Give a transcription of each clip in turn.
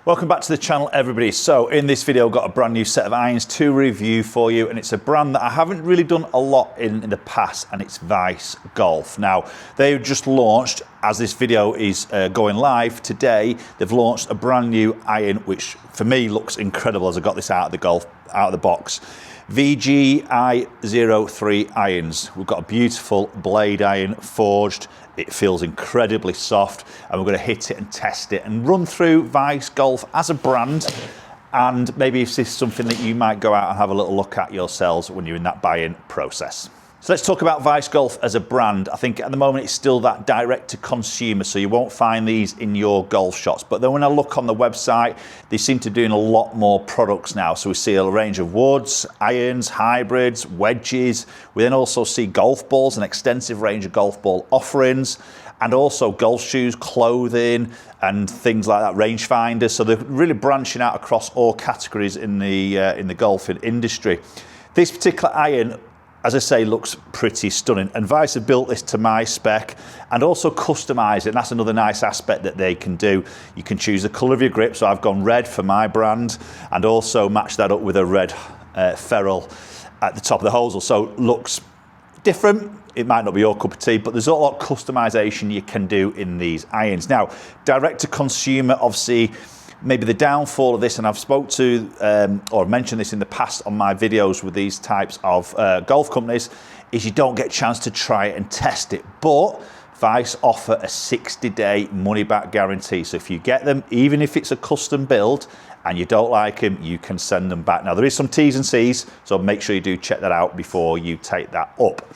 Welcome back to the channel, everybody. So in this video, I've got a brand new set of irons to review for you, and it's a brand that I haven't really done a lot in the past, and it's Vice Golf. Now, they've just launched, as this video is going live today, they've launched a brand new iron, which for me looks incredible as I got this out of the box. VGI03 irons. We've got a beautiful blade iron forged. It feels incredibly soft, and we're going to hit it and test it and run through Vice Golf as a brand, and maybe if this is something that you might go out and have a little look at yourselves when you're in that buying process. So let's talk about Vice Golf as a brand. I think at the moment it's still that direct to consumer, so you won't find these in your golf shops. But then when I look on the website, they seem to be doing a lot more products now. So we see a range of woods, irons, hybrids, wedges. We then also see golf balls, an extensive range of golf ball offerings, and also golf shoes, clothing, and things like that, rangefinders. So they're really branching out across all categories in the golfing industry. This particular iron, as I say, looks pretty stunning, and Vice have built this to my spec and also customise it, and that's another nice aspect that they can do. You can choose the colour of your grip, so I've gone red for my brand, and also match that up with a red ferrule at the top of the hosel, so looks different. It might not be your cup of tea, but there's a lot of customisation you can do in these irons. Now, direct to consumer, obviously, maybe the downfall of this, and I've spoke to or mentioned this in the past on my videos with these types of golf companies, is you don't get a chance to try it and test it. But Vice offer a 60-day money-back guarantee. So if you get them, even if it's a custom build, and you don't like them, you can send them back. Now, there is some T's and C's, so make sure you do check that out before you take that up.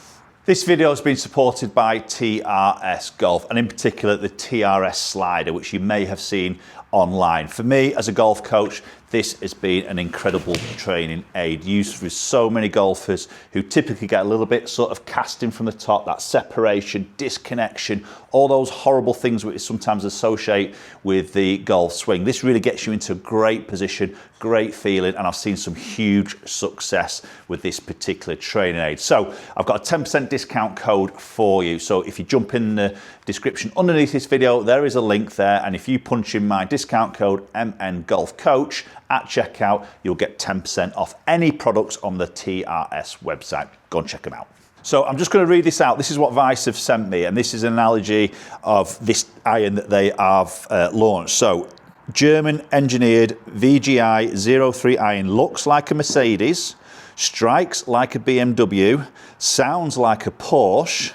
This video has been supported by TRS Golf, and in particular the TRS slider, which you may have seen online. For me, as a golf coach, this has been an incredible training aid, used with so many golfers who typically get a little bit sort of casting from the top, that separation, disconnection, all those horrible things which sometimes associate with the golf swing. This really gets you into a great position, great feeling, and I've seen some huge success with this particular training aid. So I've got a 10% discount code for you. So if you jump in the description underneath this video, there is a link there, and if you punch in my discount code MNGolfCoach at checkout, you'll get 10% off any products on the TRS website. Go and check them out. So I'm just going to read this out. This is what Vice have sent me, and this is an analogy of this iron that they have launched. So, German engineered VGI03 iron looks like a Mercedes, strikes like a BMW, sounds like a Porsche,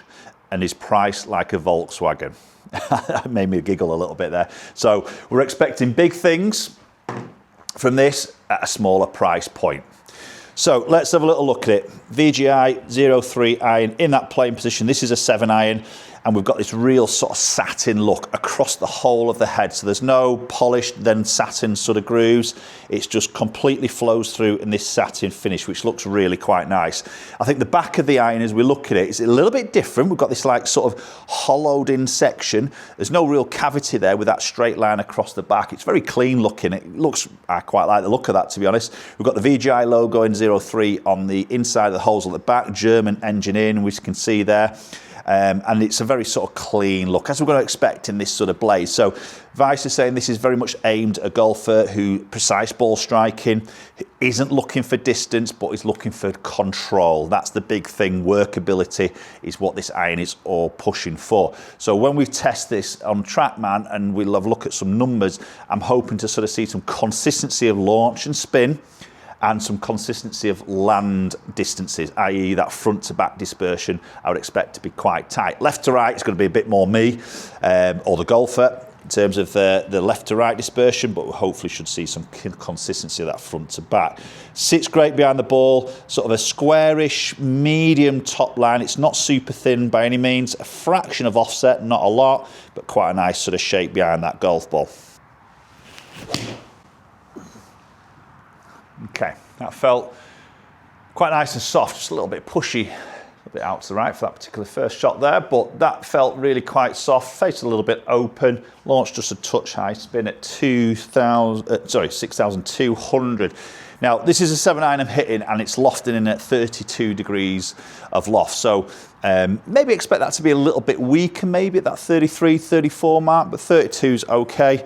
and is priced like a Volkswagen. That made me giggle a little bit there. So we're expecting big things from this at a smaller price point. So let's have a little look at it. VGI03 iron in that playing position. This is a 7 iron, and we've got this real sort of satin look across the whole of the head. So there's no polished then satin sort of grooves. It's just completely flows through in this satin finish, which looks really quite nice. I think the back of the iron, as we look at it, is a little bit different. We've got this like sort of hollowed in section. There's no real cavity there with that straight line across the back. It's very clean looking. It looks, I quite like the look of that, to be honest. We've got the VGI logo in 03 on the inside of the holes at the back, German engineering, which you can see there. And it's a very sort of clean look, as we're going to expect in this sort of blade. So Vice is saying this is very much aimed at a golfer who precise ball striking, isn't looking for distance, but is looking for control. That's the big thing. Workability is what this iron is all pushing for. So when we test this on Trackman and we'll have a look at some numbers, I'm hoping to sort of see some consistency of launch and spin, and some consistency of land distances, i.e. that front to back dispersion I would expect to be quite tight. Left to right is going to be a bit more me, or the golfer, in terms of the left to right dispersion, but we hopefully should see some consistency of that front to back. Sits great behind the ball, sort of a squarish, medium top line. It's not super thin by any means, a fraction of offset, not a lot, but quite a nice sort of shape behind that golf ball. Okay, that felt quite nice and soft, just a little bit pushy, a bit out to the right for that particular first shot there, but that felt really quite soft, face a little bit open, launched just a touch high, spin at 6,200. Now, this is a 7 iron I'm hitting, and it's lofting in at 32 degrees of loft, so maybe expect that to be a little bit weaker, maybe at that 33, 34 mark, but 32 is okay.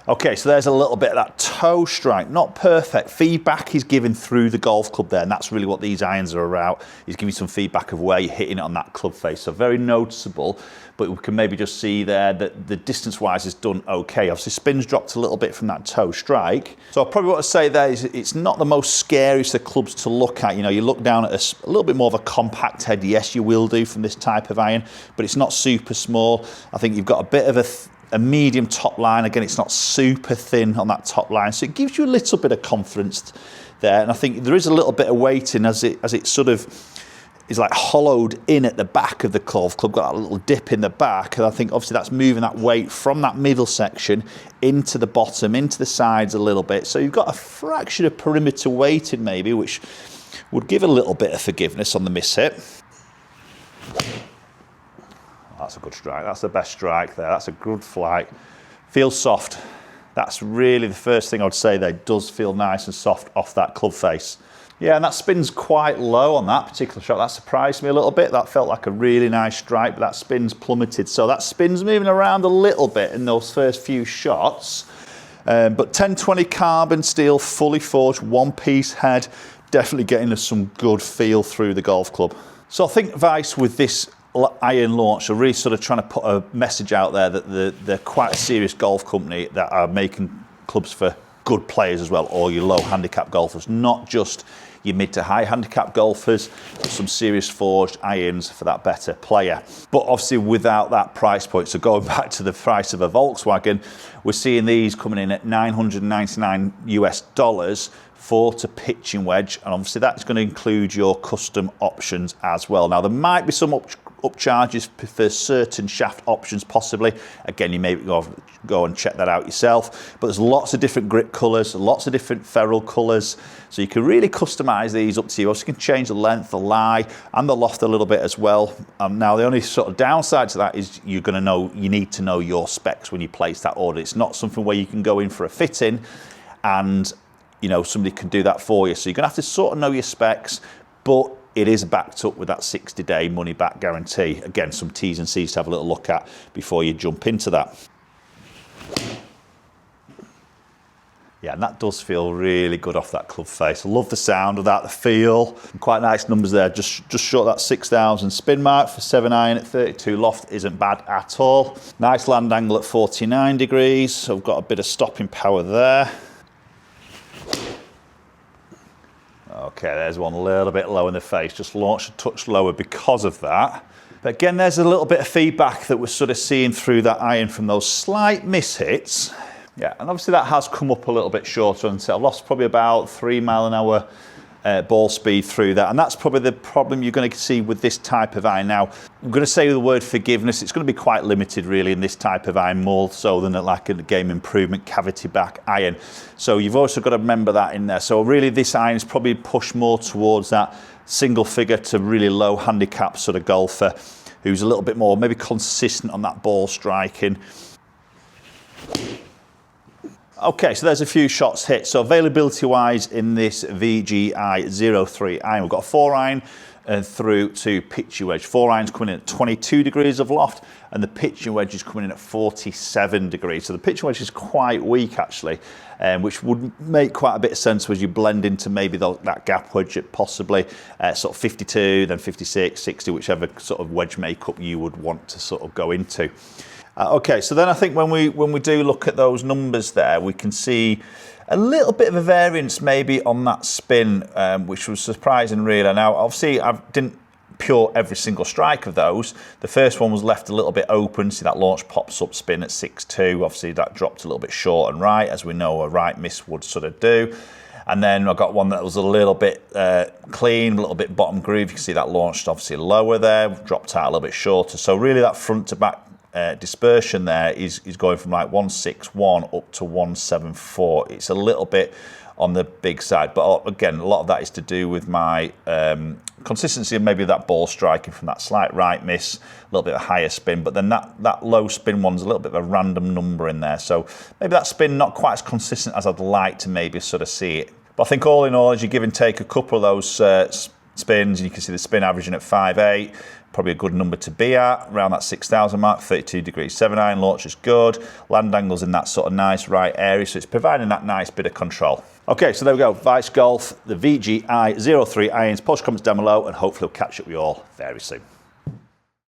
Okay, so there's a little bit of that toe strike, not perfect. Feedback is given through the golf club there, and that's really what these irons are about, is giving some feedback of where you're hitting it on that club face. So very noticeable, but we can maybe just see there that the distance-wise is done okay. Obviously, spin's dropped a little bit from that toe strike. So I probably want to say there is it's not the most scariest of clubs to look at. You know, you look down at a little bit more of a compact head. Yes, you will do from this type of iron, but it's not super small. I think you've got a bit of a medium top line. Again, it's not super thin on that top line, so it gives you a little bit of confidence there. And I think there is a little bit of weighting as it sort of is like hollowed in at the back of the golf club, got a little dip in the back, and I think obviously that's moving that weight from that middle section into the bottom, into the sides a little bit. So you've got a fraction of perimeter weighting maybe, which would give a little bit of forgiveness on the miss hit. That's a good strike. That's the best strike there. That's a good flight. Feels soft. That's really the first thing I would say there. It does feel nice and soft off that club face. Yeah, and that spin's quite low on that particular shot. That surprised me a little bit. That felt like a really nice strike, but that spin's plummeted. So that spin's moving around a little bit in those first few shots. But 1020 carbon steel, fully forged, one-piece head, definitely getting us some good feel through the golf club. So I think Vice with this iron launch are really sort of trying to put a message out there that they're quite a serious golf company that are making clubs for good players as well, or your low handicap golfers, not just your mid to high handicap golfers, but some serious forged irons for that better player. But obviously without that price point, so going back to the price of a Volkswagen, we're seeing these coming in at $999 US for to pitching wedge, and obviously that's going to include your custom options as well. Now there might be some upcharges for certain shaft options possibly. Again, you may go and check that out yourself, but there's lots of different grip colours, lots of different ferrule colours, so you can really customise these up to you. Also, you can change the length, the lie and the loft a little bit as well. Now the only sort of downside to that is you need to know your specs when you place that order. It's not something where you can go in for a fitting and somebody can do that for you. So you're going to have to sort of know your specs, but it is backed up with that 60-day money-back guarantee. Again, some T's and C's to have a little look at before you jump into that. Yeah, and that does feel really good off that club face. I love the sound of that, the feel. Quite nice numbers there. Just short of that 6,000 spin mark for 7 iron at 32 loft isn't bad at all. Nice land angle at 49 degrees. So I've got a bit of stopping power there. Okay, there's one a little bit low in the face, just launched a touch lower because of that. But again, there's a little bit of feedback that we're sort of seeing through that iron from those slight miss hits. Yeah, and obviously that has come up a little bit shorter, and so I've lost probably about 3 mile an hour ball speed through that, and that's probably the problem you're going to see with this type of iron. Now, I'm going to say the word forgiveness, it's going to be quite limited really in this type of iron, more so than like a game improvement cavity back iron. So you've also got to remember that in there. So really this iron is probably pushed more towards that single figure to really low handicap sort of golfer who's a little bit more maybe consistent on that ball striking. Okay, so there's a few shots hit. So availability-wise in this VGI03 iron, we've got a 4 iron through to pitching wedge. 4 irons coming in at 22 degrees of loft, and the pitching wedge is coming in at 47 degrees. So the pitching wedge is quite weak actually, which would make quite a bit of sense as you blend into maybe that gap wedge at possibly sort of 52, then 56, 60, whichever sort of wedge makeup you would want to sort of go into. Okay, so then I think when we do look at those numbers there, we can see a little bit of a variance maybe on that spin, which was surprising really. Now, obviously, I didn't pure every single strike of those. The first one was left a little bit open. See that launch pops up spin at 6.2. Obviously, that dropped a little bit short and right, as we know a right miss would sort of do. And then I got one that was a little bit clean, a little bit bottom groove. You can see that launched obviously lower there, dropped out a little bit shorter. So really that front to back dispersion there is going from like 161 up to 174. It's a little bit on the big side, but again, a lot of that is to do with my consistency of maybe that ball striking from that slight right miss, a little bit of a higher spin, but then that low spin one's a little bit of a random number in there. So maybe that spin not quite as consistent as I'd like to maybe sort of see it. But I think all in all, as you give and take a couple of those spins, and you can see the spin averaging at 5.8, probably a good number to be at, around that 6,000 mark. 32 degrees 7 iron, launch is good. Land angle's in that sort of nice right area, so it's providing that nice bit of control. Okay, so there we go, Vice Golf, the VGI03 irons. Post comments down below, and hopefully I'll catch up with you all very soon.